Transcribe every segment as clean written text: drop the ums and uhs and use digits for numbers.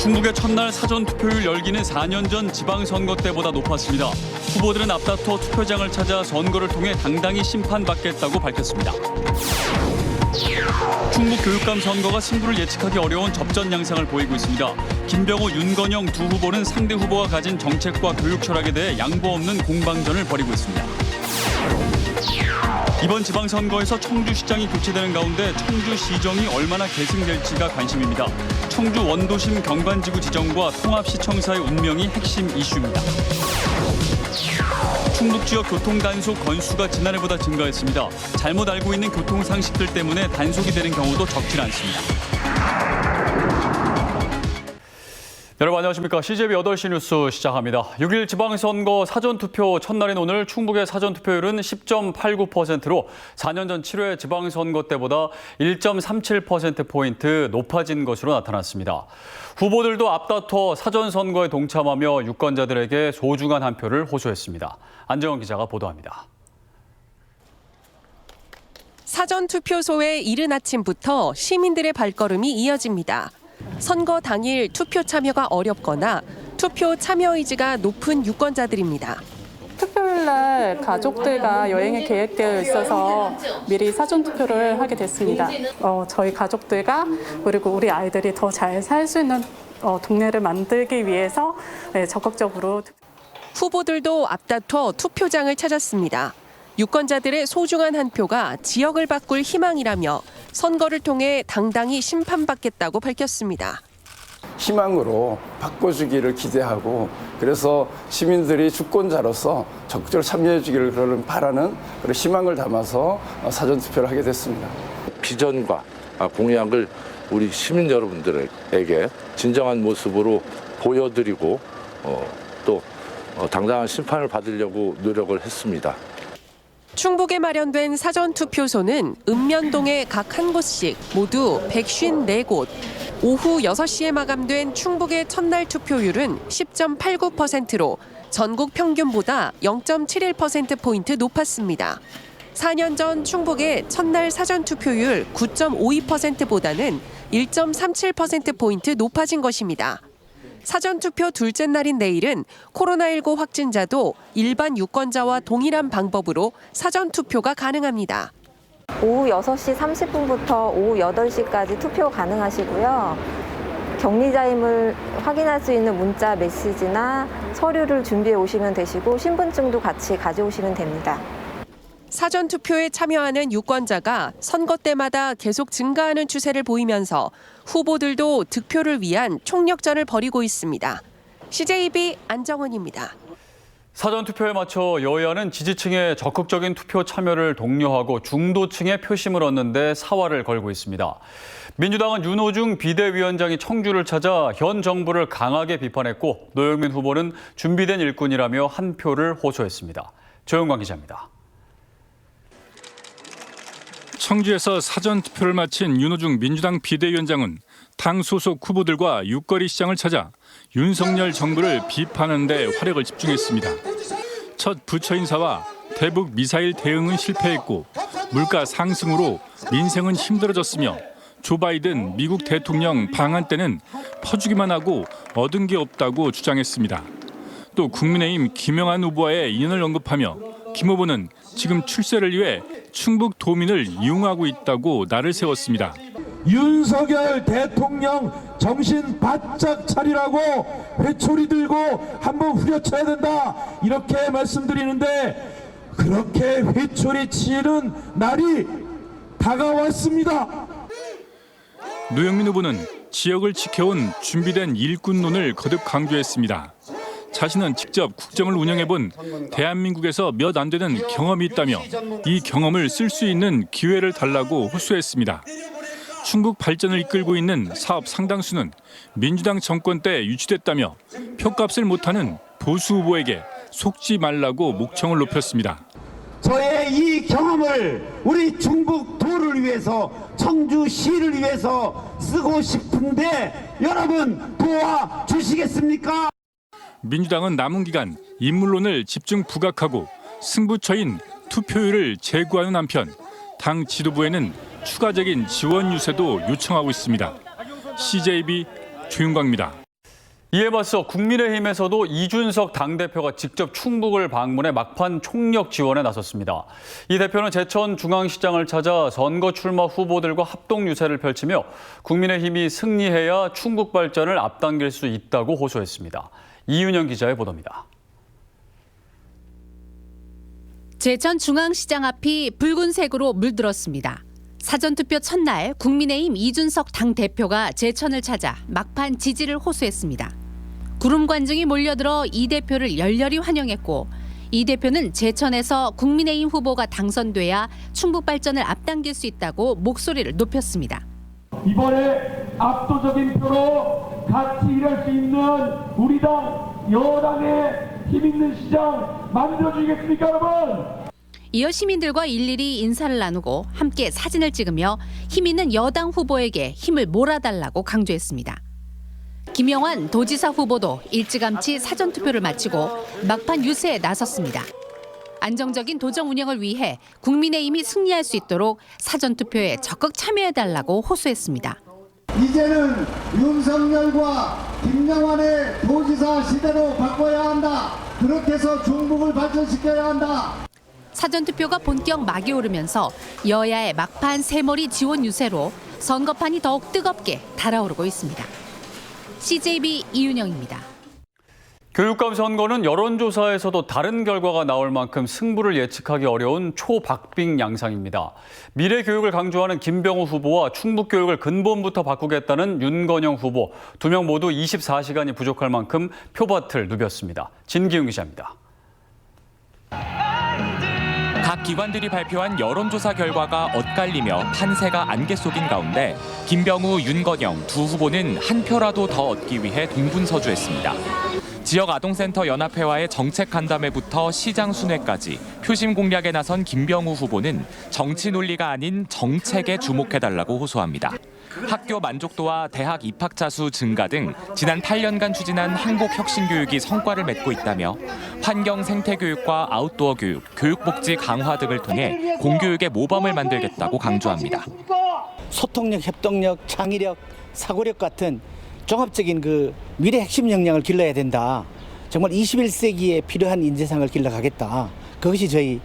충북의 첫날 사전투표율 열기는 4년 전 지방선거 때보다 높았습니다. 후보들은 앞다퉈 투표장을 찾아 선거를 통해 당당히 심판받겠다고 밝혔습니다. 충북 교육감 선거가 승부를 예측하기 어려운 접전 양상을 보이고 있습니다. 김병호, 윤건영 두 후보는 상대 후보가 가진 정책과 교육 철학에 대해 양보 없는 공방전을 벌이고 있습니다. 이번 지방선거에서 청주시장이 교체되는 가운데 청주시정이 얼마나 계승될지가 관심입니다. 청주 원도심 경관지구 지정과 통합시청사의 운명이 핵심 이슈입니다. 충북 지역 교통 단속 건수가 지난해보다 증가했습니다. 잘못 알고 있는 교통 상식들 때문에 단속이 되는 경우도 적지 않습니다. 여러분 안녕하십니까. CJB 8시 뉴스 시작합니다. 6일 지방선거 사전투표 첫날인 오늘 충북의 사전투표율은 10.89%로 4년 전 7회 지방선거 때보다 1.37%포인트 높아진 것으로 나타났습니다. 후보들도 앞다퉈 사전선거에 동참하며 유권자들에게 소중한 한 표를 호소했습니다. 안정원 기자가 보도합니다. 사전투표소에 이른 아침부터 시민들의 발걸음이 이어집니다. 선거 당일 투표 참여가 어렵거나 투표 참여 의지가 높은 유권자들입니다. 투표일 날 가족들과 여행이 계획되어 있어서 미리 사전투표를 하게 됐습니다. 저희 가족들과 그리고 우리 아이들이 더 잘 살 수 있는 동네를 만들기 위해서 적극적으로 후보들도 앞다퉈 투표장을 찾았습니다. 유권자들의 소중한 한 표가 지역을 바꿀 희망이라며 선거를 통해 당당히 심판받겠다고 밝혔습니다. 희망으로 바꿔주기를 기대하고 그래서 시민들이 주권자로서 적극적으로 참여해 주기를 바라는 그런 희망을 담아서 사전투표를 하게 됐습니다. 비전과 공약을 우리 시민 여러분들에게 진정한 모습으로 보여드리고 또 당당한 심판을 받으려고 노력을 했습니다. 충북에 마련된 사전투표소는 읍면동에 각 한 곳씩 모두 154곳. 오후 6시에 마감된 충북의 첫날 투표율은 10.89%로 전국 평균보다 0.71%포인트 높았습니다. 4년 전 충북의 첫날 사전투표율 9.52%보다는 1.37%포인트 높아진 것입니다. 사전투표 둘째 날인 내일은 코로나19 확진자도 일반 유권자와 동일한 방법으로 사전투표가 가능합니다. 오후 6시 30분부터 오후 8시까지 투표 가능하시고요. 격리자임을 확인할 수 있는 문자 메시지나 서류를 준비해 오시면 되시고 신분증도 같이 가져오시면 됩니다. 사전투표에 참여하는 유권자가 선거 때마다 계속 증가하는 추세를 보이면서 후보들도 득표를 위한 총력전을 벌이고 있습니다. CJB 안정원입니다. 사전투표에 맞춰 여야는 지지층의 적극적인 투표 참여를 독려하고 중도층의 표심을 얻는 데 사활을 걸고 있습니다. 민주당은 윤호중 비대위원장이 청주를 찾아 현 정부를 강하게 비판했고 노영민 후보는 준비된 일꾼이라며 한 표를 호소했습니다. 조영광 기자입니다. 청주에서 사전투표를 마친 윤호중 민주당 비대위원장은 당 소속 후보들과 육거리 시장을 찾아 윤석열 정부를 비판하는 데 화력을 집중했습니다. 첫 부처 인사와 대북 미사일 대응은 실패했고 물가 상승으로 민생은 힘들어졌으며 조 바이든 미국 대통령 방한 때는 퍼주기만 하고 얻은 게 없다고 주장했습니다. 또 국민의힘 김영한 후보와의 인연을 언급하며 김 후보는 지금 출세를 위해 충북 도민을 이용하고 있다고 날을 세웠습니다. 윤석열 대통령 정신 바짝 차리라고 회초리 들고 한번 후려쳐야 된다 이렇게 말씀드리는데 그렇게 회초리 치는 날이 다가왔습니다. 노영민 후보는 지역을 지켜온 준비된 일꾼론을 거듭 강조했습니다. 자신은 직접 국정을 운영해본 대한민국에서 몇 안 되는 경험이 있다며 이 경험을 쓸 수 있는 기회를 달라고 호소했습니다. 충북 발전을 이끌고 있는 사업 상당수는 민주당 정권 때 유치됐다며 표값을 못하는 보수 후보에게 속지 말라고 목청을 높였습니다. 저의 이 경험을 우리 충북도를 위해서 청주시를 위해서 쓰고 싶은데 여러분 도와주시겠습니까? 민주당은 남은 기간 인물론을 집중 부각하고 승부처인 투표율을 제고하는 한편 당 지도부에는 추가적인 지원 유세도 요청하고 있습니다. CJB 조윤광입니다. 이에 맞서 국민의힘에서도 이준석 당대표가 직접 충북을 방문해 막판 총력 지원에 나섰습니다. 이 대표는 제천 중앙시장을 찾아 선거 출마 후보들과 합동 유세를 펼치며 국민의힘이 승리해야 충북 발전을 앞당길 수 있다고 호소했습니다. 이윤영 기자의 보도입니다. 제천 중앙시장 앞이 붉은색으로 물들었습니다. 사전투표 첫날 국민의힘 이준석 당대표가 제천을 찾아 막판 지지를 호소했습니다. 구름 관중이 몰려들어 이 대표를 열렬히 환영했고 이 대표는 제천에서 국민의힘 후보가 당선돼야 충북 발전을 앞당길 수 있다고 목소리를 높였습니다. 이번에 압도적인 표로 같이 일할 수 있는 우리 당 여당의 힘 있는 시장 만들어주겠습니까, 여러분? 이어 시민들과 일일이 인사를 나누고 함께 사진을 찍으며 힘 있는 여당 후보에게 힘을 몰아달라고 강조했습니다. 김영환 도지사 후보도 일찌감치 사전투표를 마치고 막판 유세에 나섰습니다. 안정적인 도정 운영을 위해 국민의힘이 승리할 수 있도록 사전투표에 적극 참여해달라고 호소했습니다. 이제는 윤석열과 김영환의 도지사 시대로 바꿔야 한다. 그렇게 해서 중북을 발전시켜야 한다. 사전투표가 본격 막이 오르면서 여야의 막판 세머리 지원 유세로 선거판이 더욱 뜨겁게 달아오르고 있습니다. CJB 이윤영입니다. 교육감 선거는 여론조사에서도 다른 결과가 나올 만큼 승부를 예측하기 어려운 초박빙 양상입니다. 미래 교육을 강조하는 김병우 후보와 충북 교육을 근본부터 바꾸겠다는 윤건영 후보, 두 명 모두 24시간이 부족할 만큼 표밭을 누볐습니다. 진기훈 기자입니다. 각 기관들이 발표한 여론조사 결과가 엇갈리며 판세가 안개 속인 가운데 김병우, 윤건영 두 후보는 한 표라도 더 얻기 위해 동분서주했습니다. 지역 아동센터 연합회와의 정책 간담회부터 시장 순회까지 표심 공략에 나선 김병우 후보는 정치 논리가 아닌 정책에 주목해달라고 호소합니다. 학교 만족도와 대학 입학자 수 증가 등 지난 8년간 추진한 한국혁신교육이 성과를 맺고 있다며 환경 생태교육과 아웃도어 교육, 교육복지 강화 등을 통해 공교육의 모범을 만들겠다고 강조합니다. 소통력, 협동력, 창의력, 사고력 같은 종합적인 그 미래 핵심 역량을 길러야 된다. 정말 21세기에 필요한 인재상을 길러가겠다. 그것이 저희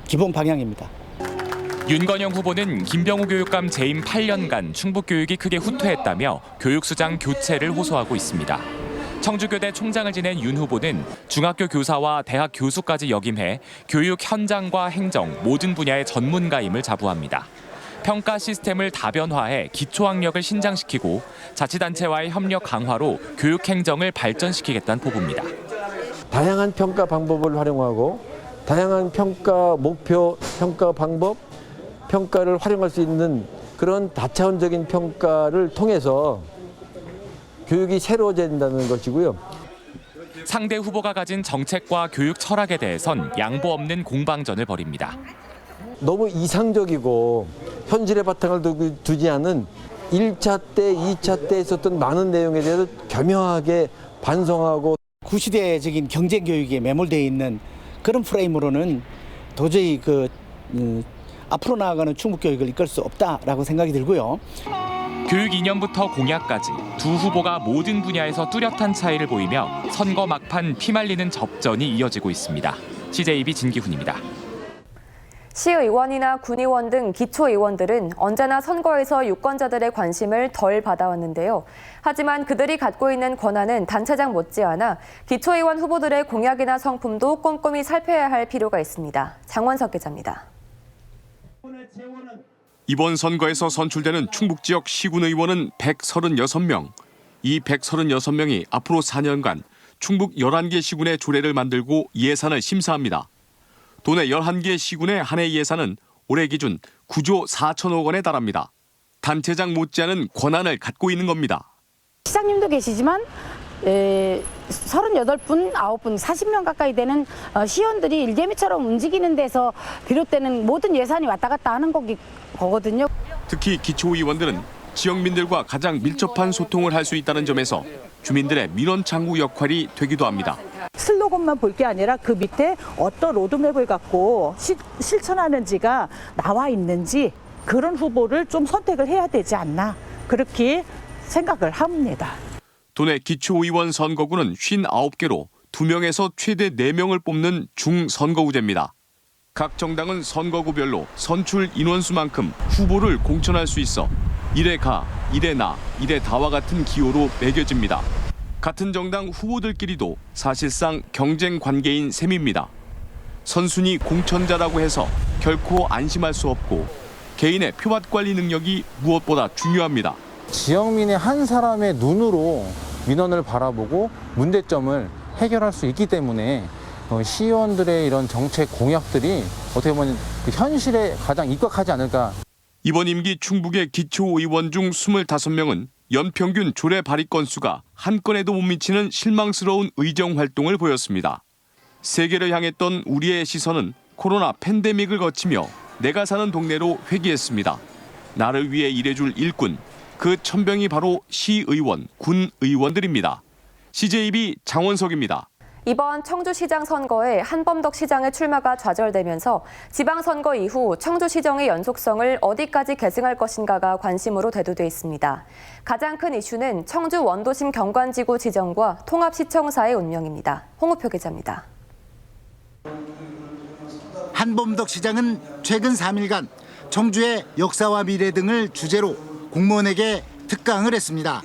기본 방향입니다. 윤건영 후보는 김병우 교육감 재임 8년간 충북교육이 크게 후퇴했다며 교육수장 교체를 호소하고 있습니다. 청주교대 총장을 지낸 윤 후보는 중학교 교사와 대학 교수까지 역임해 교육 현장과 행정 모든 분야의 전문가임을 자부합니다. 평가 시스템을 다변화해 기초학력을 신장시키고 자치단체와의 협력 강화로 교육 행정을 발전시키겠다는 포부입니다. 다양한 평가 방법을 활용하고 다양한 평가 목표, 평가 방법, 평가를 활용할 수 있는 그런 다차원적인 평가를 통해서 교육이 새로워진다는 것이고요. 상대 후보가 가진 정책과 교육 철학에 대해선 양보 없는 공방전을 벌입니다. 너무 이상적이고 현실의 바탕을 두지 않은 1차 때, 2차 때 있었던 많은 내용에 대해서 겸허하게 반성하고 구시대적인 경쟁 교육에 매몰되어 있는 그런 프레임으로는 도저히 앞으로 나아가는 충북 교육을 이끌 수 없다라고 생각이 들고요. 교육 이념부터 공약까지 두 후보가 모든 분야에서 뚜렷한 차이를 보이며 선거 막판 피말리는 접전이 이어지고 있습니다. CJB 진기훈입니다. 시의원이나 군의원 등 기초의원들은 언제나 선거에서 유권자들의 관심을 덜 받아왔는데요. 하지만 그들이 갖고 있는 권한은 단체장 못지않아 기초의원 후보들의 공약이나 성품도 꼼꼼히 살펴야 할 필요가 있습니다. 장원석 기자입니다. 이번 선거에서 선출되는 충북 지역 시군 의원은 136명. 이 136명이 앞으로 4년간 충북 11개 시군의 조례를 만들고 예산을 심사합니다. 도내 11개 시군의 한 해 예산은 올해 기준 9조 4천억 원에 달합니다. 단체장 못지않은 권한을 갖고 있는 겁니다. 시장님도 계시지만 38분, 9분, 40명 가까이 되는 시의원들이 일개미처럼 움직이는 데서 비롯되는 모든 예산이 왔다 갔다 하는 거거든요. 특히 기초의원들은 지역민들과 가장 밀접한 소통을 할 수 있다는 점에서 주민들의 민원 창구 역할이 되기도 합니다. 슬로건만 볼 게 아니라 그 밑에 어떤 로드맵을 갖고 실천하는지가 나와 있는지 그런 후보를 좀 선택을 해야 되지 않나 그렇게 생각을 합니다. 도내 기초의원 선거구는 59개로 2명에서 최대 4명을 뽑는 중선거구제입니다. 각 정당은 선거구별로 선출 인원수만큼 후보를 공천할 수 있어 이래 가, 이래 나, 이래 다와 같은 기호로 매겨집니다. 같은 정당 후보들끼리도 사실상 경쟁 관계인 셈입니다. 선순위 공천자라고 해서 결코 안심할 수 없고 개인의 표밭 관리 능력이 무엇보다 중요합니다. 지역민의 한 사람의 눈으로 민원을 바라보고 문제점을 해결할 수 있기 때문에 시의원들의 이런 정책 공약들이 어떻게 보면 현실에 가장 입각하지 않을까. 이번 임기 충북의 기초의원 중 25명은 연평균 조례 발의 건수가 한 건에도 못 미치는 실망스러운 의정 활동을 보였습니다. 세계를 향했던 우리의 시선은 코로나 팬데믹을 거치며 내가 사는 동네로 회귀했습니다. 나를 위해 일해줄 일꾼, 그 천병이 바로 시의원, 군의원들입니다. CJB 장원석입니다. 이번 청주시장 선거에 한범덕 시장의 출마가 좌절되면서 지방선거 이후 청주시정의 연속성을 어디까지 계승할 것인가가 관심으로 대두돼 있습니다. 가장 큰 이슈는 청주 원도심 경관지구 지정과 통합시청사의 운명입니다. 홍우표 기자입니다. 한범덕 시장은 최근 3일간 청주의 역사와 미래 등을 주제로 공무원에게 특강을 했습니다.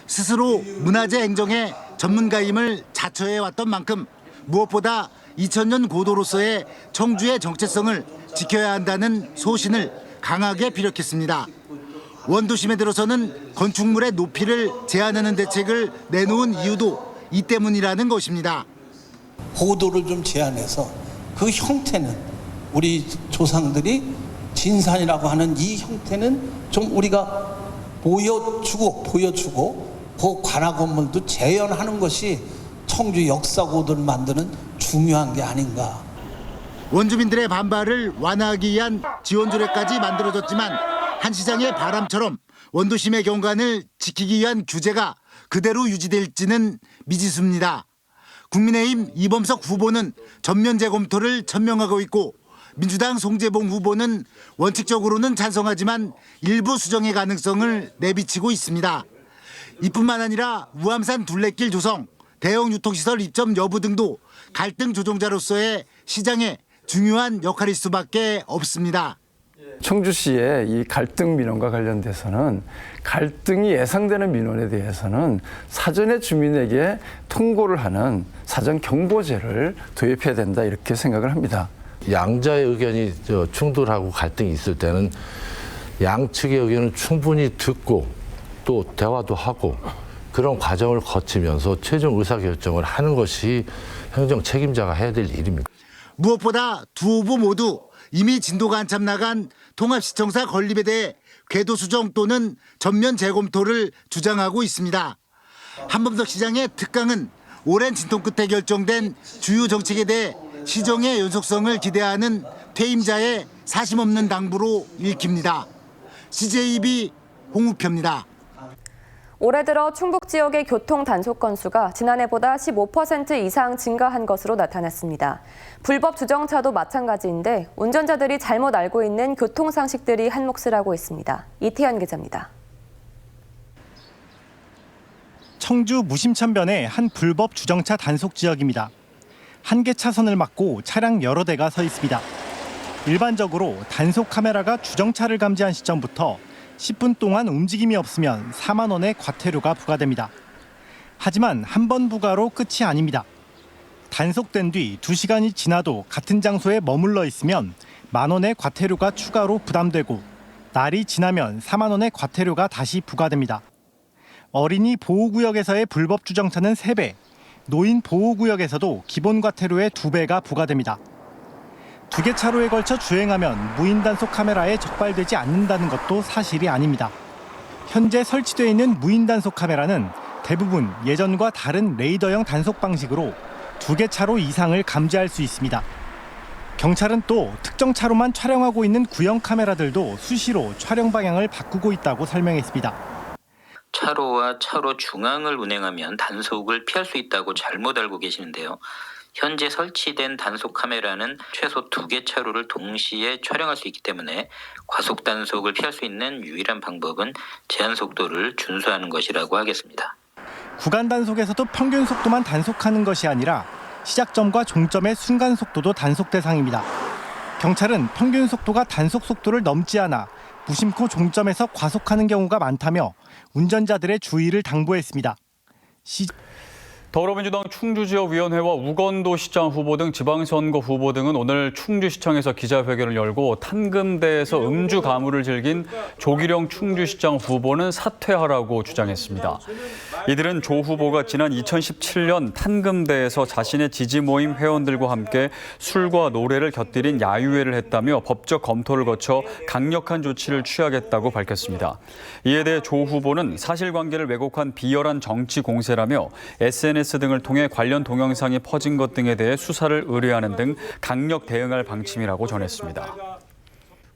스스로 문화재 행정의 전문가임을 자처해왔던 만큼 무엇보다 2000년 고도로서의 청주의 정체성을 지켜야 한다는 소신을 강하게 피력했습니다. 원도심에 들어서는 건축물의 높이를 제한하는 대책을 내놓은 이유도 이 때문이라는 것입니다. 고도를 좀 제한해서 그 형태는 우리 조상들이 진산이라고 하는 이 형태는 좀 우리가 보여주고 그 관악 건물도 재현하는 것이 청주 역사고도를 만드는 중요한 게 아닌가. 원주민들의 반발을 완화하기 위한 지원 조례까지 만들어졌지만 한 시장의 바람처럼 원도심의 경관을 지키기 위한 규제가 그대로 유지될지는 미지수입니다. 국민의힘 이범석 후보는 전면 재검토를 천명하고 있고 민주당 송재봉 후보는 원칙적으로는 찬성하지만 일부 수정의 가능성을 내비치고 있습니다. 이뿐만 아니라 우암산 둘레길 조성, 대형 유통시설 입점 여부 등도 갈등 조정자로서의 시장에 중요한 역할일 수밖에 없습니다. 청주시의 이 갈등 민원과 관련돼서는 갈등이 예상되는 민원에 대해서는 사전에 주민에게 통보를 하는 사전 경보제를 도입해야 된다 이렇게 생각을 합니다. 양자의 의견이 충돌하고 갈등이 있을 때는 양측의 의견을 충분히 듣고 또 대화도 하고 그런 과정을 거치면서 최종 의사결정을 하는 것이 행정 책임자가 해야 될 일입니다. 무엇보다 두 후보 모두 이미 진도가 한참 나간 통합시청사 건립에 대해 궤도 수정 또는 전면 재검토를 주장하고 있습니다. 한범덕 시장의 특강은 오랜 진통 끝에 결정된 주요 정책에 대해 시정의 연속성을 기대하는 퇴임자의 사심없는 당부로 읽힙니다. CJB 홍우표입니다. 올해 들어 충북 지역의 교통 단속 건수가 지난해보다 15% 이상 증가한 것으로 나타났습니다. 불법 주정차도 마찬가지인데 운전자들이 잘못 알고 있는 교통 상식들이 한몫을 하고 있습니다. 이태현 기자입니다. 청주 무심천변의 한 불법 주정차 단속 지역입니다. 한 개 차선을 막고 차량 여러 대가 서 있습니다. 일반적으로 단속 카메라가 주정차를 감지한 시점부터 10분 동안 움직임이 없으면 4만 원의 과태료가 부과됩니다. 하지만 한 번 부과로 끝이 아닙니다. 단속된 뒤 2시간이 지나도 같은 장소에 머물러 있으면 만 원의 과태료가 추가로 부담되고 날이 지나면 4만 원의 과태료가 다시 부과됩니다. 어린이 보호구역에서의 불법 주정차는 3배, 노인 보호구역에서도 기본 과태료의 2배가 부과됩니다. 2개 차로에 걸쳐 주행하면 무인 단속 카메라에 적발되지 않는다는 것도 사실이 아닙니다. 현재 설치되어 있는 무인 단속 카메라는 대부분 예전과 다른 레이더형 단속 방식으로 2개 차로 이상을 감지할 수 있습니다. 경찰은 또 특정 차로만 촬영하고 있는 구형 카메라들도 수시로 촬영 방향을 바꾸고 있다고 설명했습니다. 차로와 차로 중앙을 운행하면 단속을 피할 수 있다고 잘못 알고 계시는데요. 현재 설치된 단속 카메라는 최소 2개 차로를 동시에 촬영할 수 있기 때문에 과속 단속을 피할 수 있는 유일한 방법은 제한 속도를 준수하는 것이라고 하겠습니다. 구간 단속에서도 평균 속도만 단속하는 것이 아니라 시작점과 종점의 순간 속도도 단속 대상입니다. 경찰은 평균 속도가 단속 속도를 넘지 않아 무심코 종점에서 과속하는 경우가 많다며 운전자들의 주의를 당부했습니다. 더불어민주당 충주지역위원회와 우건도 시장 후보 등 지방선거 후보 등은 오늘 충주시청에서 기자회견을 열고 탄금대에서 음주 가물을 즐긴 조기령 충주시장 후보는 사퇴하라고 주장했습니다. 이들은 조 후보가 지난 2017년 탄금대에서 자신의 지지 모임 회원들과 함께 술과 노래를 곁들인 야유회를 했다며 법적 검토를 거쳐 강력한 조치를 취하겠다고 밝혔습니다. 이에 대해 조 후보는 사실관계를 왜곡한 비열한 정치 공세라며 SNS 등을 통해 관련 동영상이 퍼진 것 등에 대해 수사를 의뢰하는 등 강력 대응할 방침이라고 전했습니다.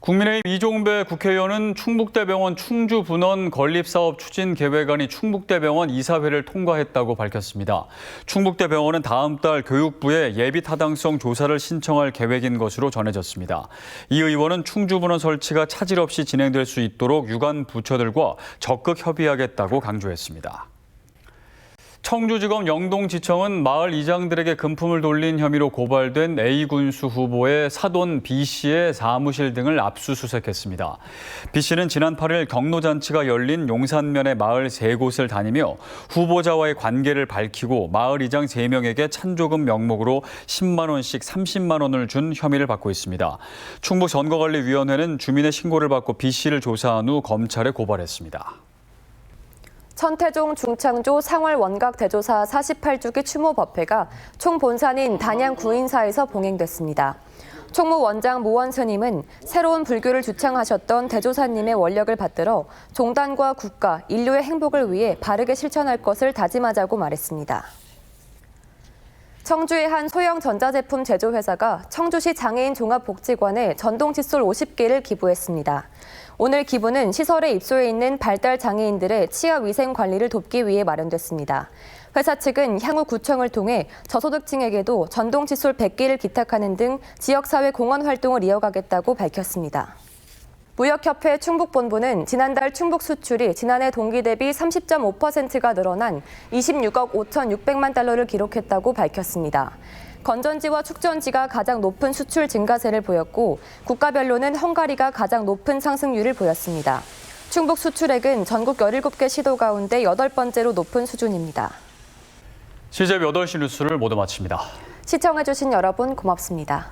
국민의힘 이종배 국회의원은 충북대병원 충주분원 건립사업 추진계획안이 충북대병원 이사회를 통과했다고 밝혔습니다. 충북대병원은 다음 달 교육부에 예비타당성 조사를 신청할 계획인 것으로 전해졌습니다. 이 의원은 충주분원 설치가 차질 없이 진행될 수 있도록 유관 부처들과 적극 협의하겠다고 강조했습니다. 청주지검 영동지청은 마을 이장들에게 금품을 돌린 혐의로 고발된 A군수 후보의 사돈 B씨의 사무실 등을 압수수색했습니다. B씨는 지난 8일 경로잔치가 열린 용산면의 마을 3곳을 다니며 후보자와의 관계를 밝히고 마을 이장 3명에게 찬조금 명목으로 10만 원씩 30만 원을 준 혐의를 받고 있습니다. 충북선거관리위원회는 주민의 신고를 받고 B씨를 조사한 후 검찰에 고발했습니다. 천태종 중창조 상월 원각 대조사 48주기 추모 법회가 총본산인 단양 구인사에서 봉행됐습니다. 총무 원장 모원 스님은 새로운 불교를 주창하셨던 대조사님의 원력을 받들어 종단과 국가, 인류의 행복을 위해 바르게 실천할 것을 다짐하자고 말했습니다. 청주의 한 소형 전자제품 제조회사가 청주시 장애인 종합복지관에 전동 칫솔 50개를 기부했습니다. 오늘 기부는 시설에 입소해 있는 발달 장애인들의 치아 위생 관리를 돕기 위해 마련됐습니다. 회사 측은 향후 구청을 통해 저소득층에게도 전동 칫솔 100개를 기탁하는 등 지역사회 공헌 활동을 이어가겠다고 밝혔습니다. 무역협회 충북본부는 지난달 충북 수출이 지난해 동기 대비 30.5%가 늘어난 26억 5,600만 달러를 기록했다고 밝혔습니다. 건전지와 축전지가 가장 높은 수출 증가세를 보였고 국가별로는 헝가리가 가장 높은 상승률을 보였습니다. 충북 수출액은 전국 17개 시도 가운데 8번째로 높은 수준입니다. CJB 8시 뉴스를 모두 마칩니다. 시청해주신 여러분 고맙습니다.